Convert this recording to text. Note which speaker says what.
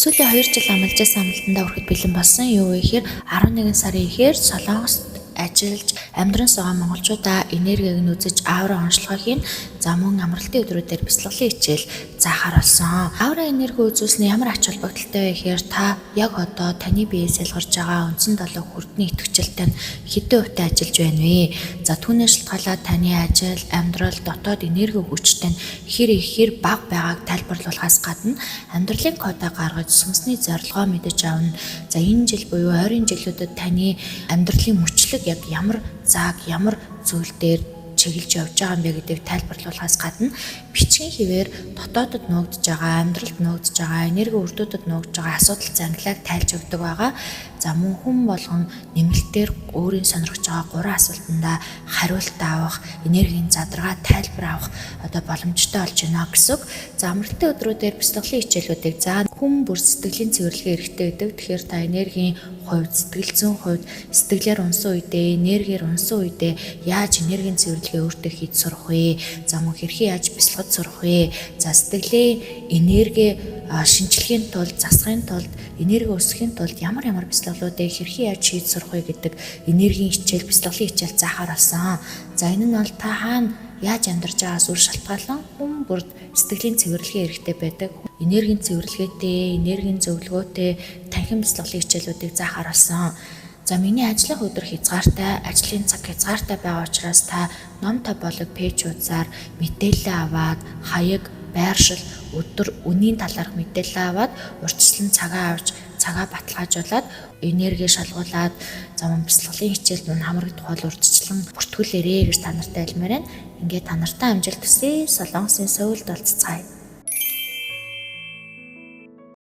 Speaker 1: Сүүлийн 2 жил амлаж байсан амлалтандаа хүрэхэд бэлэн болсон. Юу вэ гэхээр 11 сарын эхээр Солонгост ажиллаж амьдран байгаа монголчуудаа энергиг нь үзэж аавра онцлогоо хийн. За мөн амралтын өдрүүдээр бяцлаглалын хичээл заахаар болсон. Аавра энерги үзүүлснээр ямар ач холбогдолтой вэ гэхээр та яг одоо таны биеэс ялгарч байгаа үндсэн долоо хүрдний идэвхжэлтэй хэдэн хувьтай ажиллаж байна вэ? За түүнээс шалтгаалаад таны ажил, амьдрал, дотоод энерги хүчтэй хэр бага байгааг тайлбарлуулахаас гадна амьдралын кодоо гаргаж сүнсний зорилгоо мэдэж авна. За энэ жил буюу ойрын жилүүдэд таны амьдралын мөчлөг яг ямар зааг, ямар зүйл дээр чиглэж явж байгаа юм бэ гэдгийг тайлбарлуулахаас гадна бичгийн хэвээр дотоодод нуугдж байгаа, амьдралд нуугдж байгаа, энерги үрдүүдэд нуугдж байгаа асуудал занглааг тайлж өгдөг байгаа. За мөн хүн болгон нэмэлтээр өөрийн сонирхож байгаа 3 асуултандаа хариулт авах, энергийн задрагаа тайлбар авах одоо боломжтой болж байна гэсэн үг. За амралтын өдрүүдээр бяцлаглалын хичээлүүдийг хүн бүр сэтгэлийн цэвэрлэгээ хэрэгтэй гэдэг. Тэгэхээр та энергийн хувьд, сэтгэл зүйн хувьд сэтгэлээр унсан үедээ, энергиэр унсан үедээ яаж энергийн цэвэрлэгээ өөртөө хийж сурах вэ? За мөн хэрхэн яаж бяцлагж сурах вэ? За сэтгэлийн энерги шинжилгээний тулд, засахын тулд, энерги өсгөхийн тулд ямар бяцлаглуудыг хэрхэн яаж хийж сурах вэ гэдэг энергийн хичээл, бяцлаглалын хичээл заахаар болсон. За энэ нь бол та хаана яаж амьдарч байгаас үр шалтгаалan хүн бүрд сэтгэлийн цэвэрлэгээ хэрэгтэй байдаг. Энергийн цэвэрлэгээтэй, энергийн зөвлөгөөтэй танхим бяцлаглалын хичээлүүдийг заахаар болсон. За миний ажлын өдөр хязгаартай, ажлын цаг хязгаартай байгаа учраас та номтой болог пэйжүүдээр мэдээлэл аваад, хаяг, байршил, өдөр үнийн талаарх мэдээлэл аваад урьдчилан цагаа авч цагаа баталгаажуулаад энерги шалгуулад замун бяцлаглалын хичээлд мөн хамрагдах бол урьдчилан бүртгүүлээрэй гэж та нартай хэлмээр байна. Ингээд та нартай амжилт хүсье. Солонгосын Сөүлд уулзцгаая.